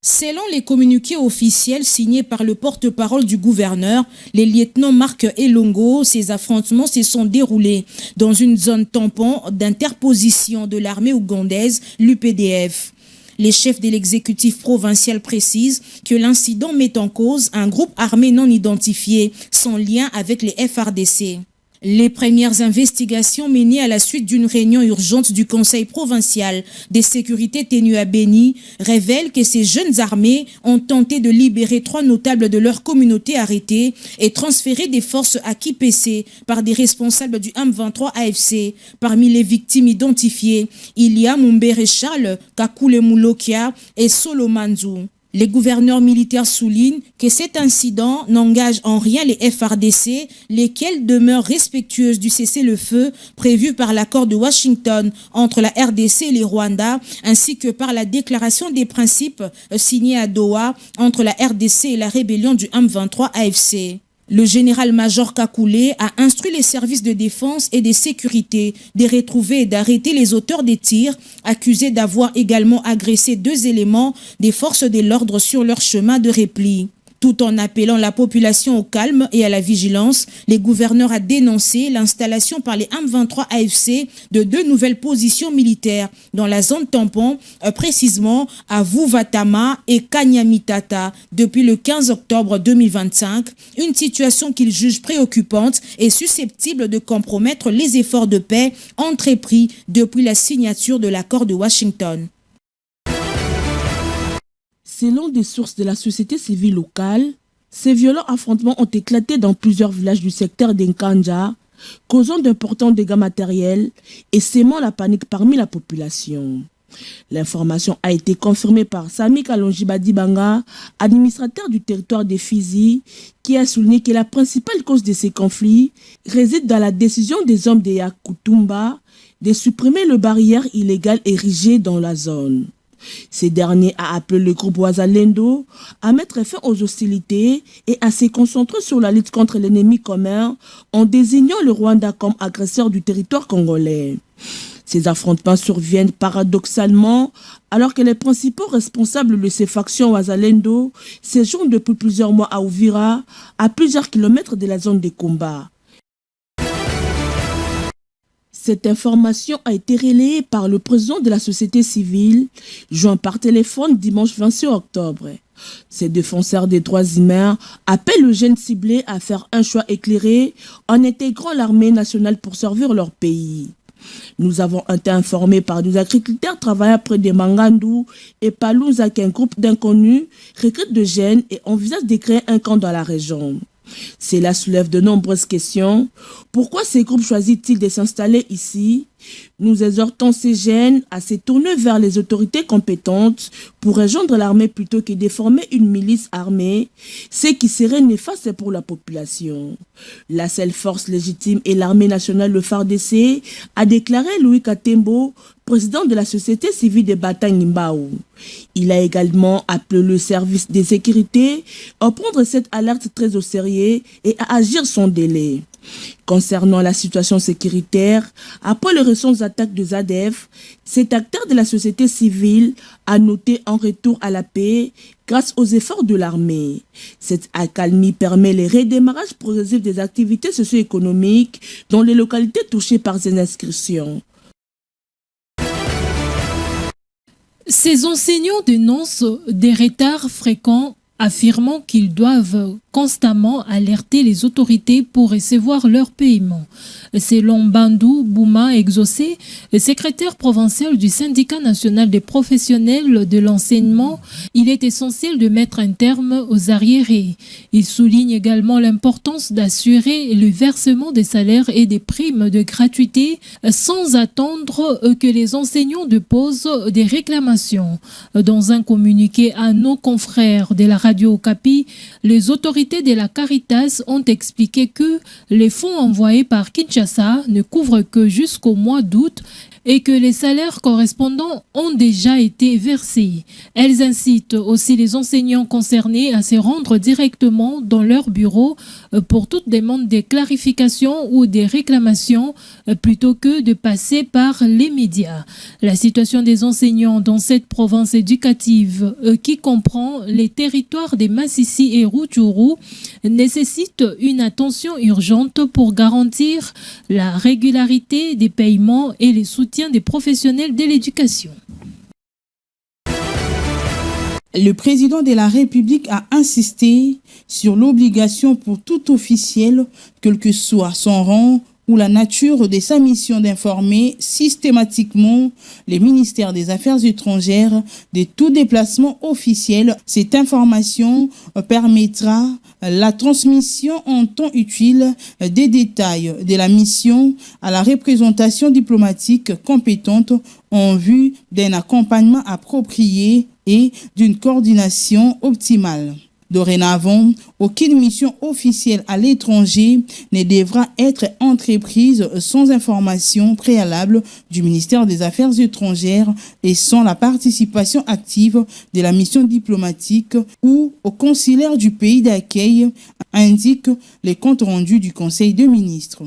Selon les communiqués officiels signés par le porte-parole du gouverneur, les lieutenants Marc Elongo, ces affrontements se sont déroulés dans une zone tampon d'interposition de l'armée ougandaise, l'UPDF. Les chefs de l'exécutif provincial précisent que l'incident met en cause un groupe armé non identifié sans lien avec les FARDC. Les premières investigations menées à la suite d'une réunion urgente du Conseil provincial de sécurité tenue à Béni révèlent que ces jeunes armés ont tenté de libérer 3 notables de leur communauté arrêtés et transférer des forces à Kipese par des responsables du M23 AFC. Parmi les victimes identifiées, il y a Mumbere Charles, Kakule Moulokia et Solo Manzou. Les gouverneurs militaires soulignent que cet incident n'engage en rien les FARDC, lesquels demeurent respectueuses du cessez-le-feu prévu par l'accord de Washington entre la RDC et les Rwandais, ainsi que par la déclaration des principes signée à Doha entre la RDC et la rébellion du M23 AFC. Le général-major Kakule a instruit les services de défense et de sécurité de retrouver et d'arrêter les auteurs des tirs, accusés d'avoir également agressé 2 éléments des forces de l'ordre sur leur chemin de repli. Tout en appelant la population au calme et à la vigilance, les gouverneurs ont dénoncé l'installation par les M23 AFC de 2 nouvelles positions militaires dans la zone tampon, précisément à Vuvatama et Kanyamitata depuis le 15 octobre 2025, une situation qu'ils jugent préoccupante et susceptible de compromettre les efforts de paix entrepris depuis la signature de l'accord de Washington. Selon des sources de la société civile locale, ces violents affrontements ont éclaté dans plusieurs villages du secteur d'Nkanja, causant d'importants dégâts matériels et sémant la panique parmi la population. L'information a été confirmée par Sami Kalonji-Badibanga, administrateur du territoire des Fizi, qui a souligné que la principale cause de ces conflits réside dans la décision des hommes de Yakutumba de supprimer le barrière illégale érigée dans la zone. Ces derniers a appelé le groupe Wazalendo à mettre fin aux hostilités et à se concentrer sur la lutte contre l'ennemi commun en désignant le Rwanda comme agresseur du territoire congolais. Ces affrontements surviennent paradoxalement alors que les principaux responsables de ces factions Wazalendo séjournent depuis plusieurs mois à Uvira, à plusieurs kilomètres de la zone des combats. Cette information a été relayée par le président de la société civile, joint par téléphone dimanche 26 octobre. Ces défenseurs des droits humains appellent le jeunes ciblés à faire un choix éclairé en intégrant l'armée nationale pour servir leur pays. Nous avons été informés par des agriculteurs travaillant près de Mangandou et Palouza qu'un groupe d'inconnus recrute de jeunes et envisage de créer un camp dans la région. Cela soulève de nombreuses questions. Pourquoi ces groupes choisissent-ils de s'installer ici? Nous exhortons ces jeunes à se tourner vers les autorités compétentes pour rejoindre l'armée plutôt que de former une milice armée, ce qui serait néfaste pour la population. La seule force légitime est l'armée nationale, le FARDC, a déclaré Louis Katembo, président de la société civile de Batang-Imbao. Il a également appelé le service de sécurité à prendre cette alerte très au sérieux et à agir sans délai. Concernant la situation sécuritaire, après les récentes attaques de ZADF, cet acteur de la société civile a noté un retour à la paix grâce aux efforts de l'armée. Cette accalmie permet le redémarrage progressif des activités socio-économiques dans les localités touchées par ces inscriptions. Ces enseignants dénoncent des retards fréquents, affirmant qu'ils doivent constamment alerter les autorités pour recevoir leur paiement. Selon Bandou Bouma Exaucé, le secrétaire provincial du syndicat national des professionnels de l'enseignement, il est essentiel de mettre un terme aux arriérés. Il souligne également l'importance d'assurer le versement des salaires et des primes de gratuité sans attendre que les enseignants déposent des réclamations. Dans un communiqué à nos confrères de la radio Okapi, les autorités de la Caritas ont expliqué que les fonds envoyés par Kinshasa ne couvrent que jusqu'au mois d'août et que les salaires correspondants ont déjà été versés. Elles incitent aussi les enseignants concernés à se rendre directement dans leur bureau pour toute demande de clarification ou des réclamations plutôt que de passer par les médias. La situation des enseignants dans cette province éducative qui comprend les territoires des Massissi et Rutshuru nécessite une attention urgente pour garantir la régularité des paiements et le soutien des professionnels de l'éducation. Le président de la République a insisté sur l'obligation pour tout officiel, quel que soit son rang ou la nature de sa mission, d'informer systématiquement les ministères des Affaires étrangères de tout déplacement officiel. Cette information permettra la transmission en temps utile des détails de la mission à la représentation diplomatique compétente en vue d'un accompagnement approprié et d'une coordination optimale. Dorénavant, aucune mission officielle à l'étranger ne devra être entreprise sans information préalable du ministère des Affaires étrangères et sans la participation active de la mission diplomatique ou au consulaire du pays d'accueil, indique les comptes rendus du Conseil des ministres.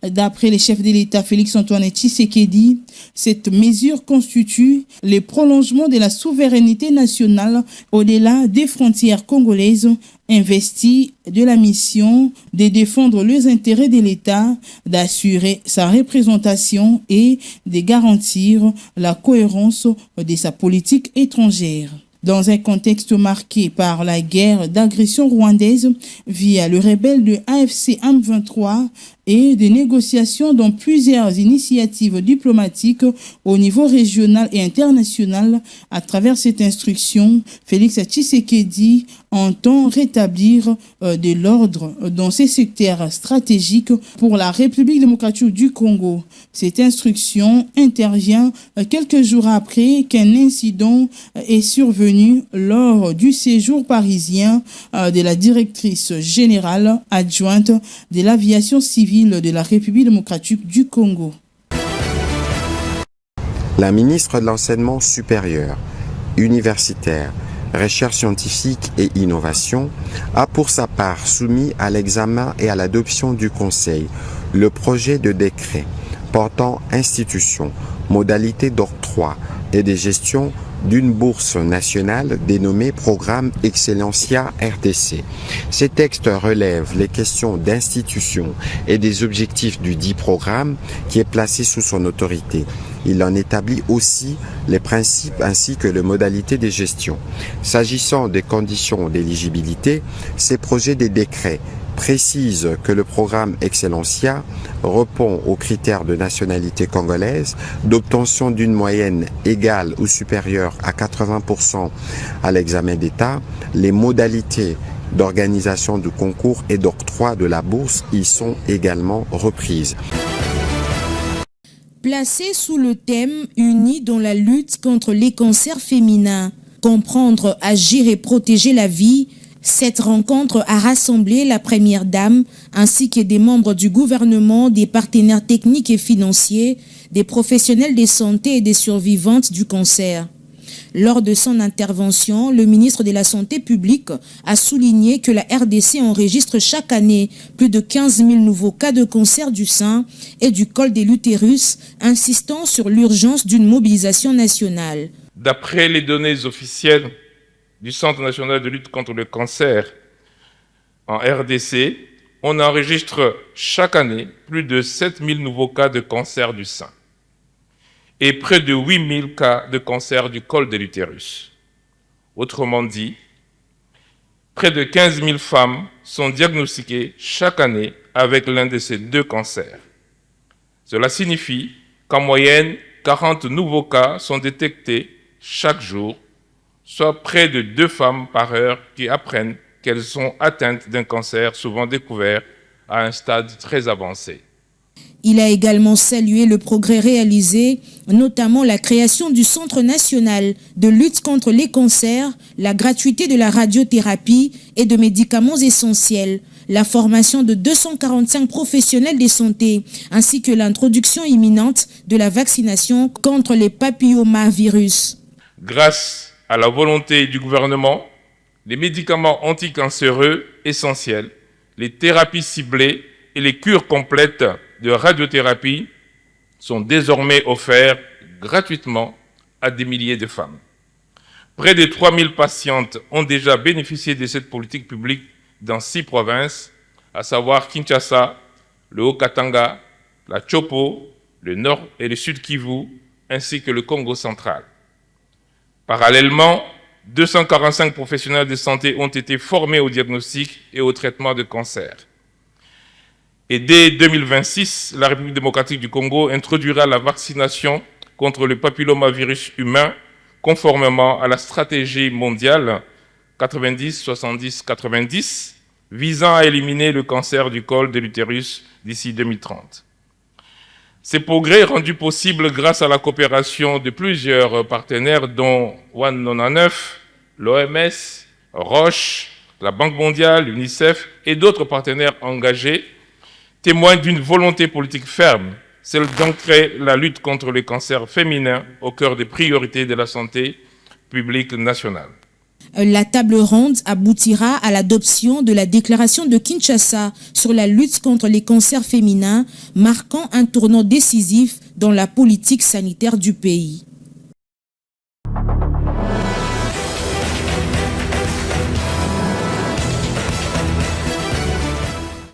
D'après le chef de l'État Félix-Antoine Tshisekedi, cette mesure constitue le prolongement de la souveraineté nationale au-delà des frontières congolaises, investie de la mission de défendre les intérêts de l'État, d'assurer sa représentation et de garantir la cohérence de sa politique étrangère. Dans un contexte marqué par la guerre d'agression rwandaise via le rebelle de AFC M23 et des négociations dans plusieurs initiatives diplomatiques au niveau régional et international, à travers cette instruction, Félix Tshisekedi entend rétablir de l'ordre dans ces secteurs stratégiques pour la République démocratique du Congo. Cette instruction intervient quelques jours après qu'un incident est survenu lors du séjour parisien de la directrice générale adjointe de l'aviation civile de la République démocratique du Congo. La ministre de l'Enseignement supérieur, universitaire, recherche scientifique et innovation a pour sa part soumis à l'examen et à l'adoption du Conseil le projet de décret portant institution, modalités d'octroi et de gestion d'une bourse nationale dénommée Programme Excellencia RDC. Ces textes relèvent les questions d'institution et des objectifs du dit programme qui est placé sous son autorité. Il en établit aussi les principes ainsi que les modalités de gestion. S'agissant des conditions d'éligibilité, ces projets de décrets précise que le programme Excellencia répond aux critères de nationalité congolaise, d'obtention d'une moyenne égale ou supérieure à 80% à l'examen d'État. Les modalités d'organisation du concours et d'octroi de la bourse y sont également reprises. Placé sous le thème « Unis dans la lutte contre les cancers féminins, comprendre, agir et protéger la vie », cette rencontre a rassemblé la première dame ainsi que des membres du gouvernement, des partenaires techniques et financiers, des professionnels de santé et des survivantes du cancer. Lors de son intervention, le ministre de la Santé publique a souligné que la RDC enregistre chaque année plus de 15 000 nouveaux cas de cancer du sein et du col de l'utérus, insistant sur l'urgence d'une mobilisation nationale. D'après les données officielles du Centre national de lutte contre le cancer en RDC, on enregistre chaque année plus de 7 000 nouveaux cas de cancer du sein et près de 8 000 cas de cancer du col de l'utérus. Autrement dit, près de 15 000 femmes sont diagnostiquées chaque année avec l'un de ces deux cancers. Cela signifie qu'en moyenne, 40 nouveaux cas sont détectés chaque jour, soit près de 2 femmes par heure qui apprennent qu'elles sont atteintes d'un cancer souvent découvert à un stade très avancé. Il a également salué le progrès réalisé, notamment la création du Centre national de lutte contre les cancers, la gratuité de la radiothérapie et de médicaments essentiels, la formation de 245 professionnels de santé, ainsi que l'introduction imminente de la vaccination contre les papillomavirus. Grâce à la volonté du gouvernement, les médicaments anticancéreux essentiels, les thérapies ciblées et les cures complètes de radiothérapie sont désormais offerts gratuitement à des milliers de femmes. Près de 3000 patientes ont déjà bénéficié de cette politique publique dans 6 provinces, à savoir Kinshasa, le Haut-Katanga, la Chopo, le Nord et le Sud Kivu, ainsi que le Congo central. Parallèlement, 245 professionnels de santé ont été formés au diagnostic et au traitement de cancer. Et dès 2026, la République démocratique du Congo introduira la vaccination contre le papillomavirus humain conformément à la stratégie mondiale 90-70-90 visant à éliminer le cancer du col de l'utérus d'ici 2030. Ces progrès rendus possibles grâce à la coopération de plusieurs partenaires dont One 99, l'OMS, Roche, la Banque mondiale, l'UNICEF et d'autres partenaires engagés témoignent d'une volonté politique ferme, celle d'ancrer la lutte contre les cancers féminins au cœur des priorités de la santé publique nationale. La table ronde aboutira à l'adoption de la déclaration de Kinshasa sur la lutte contre les cancers féminins, marquant un tournant décisif dans la politique sanitaire du pays.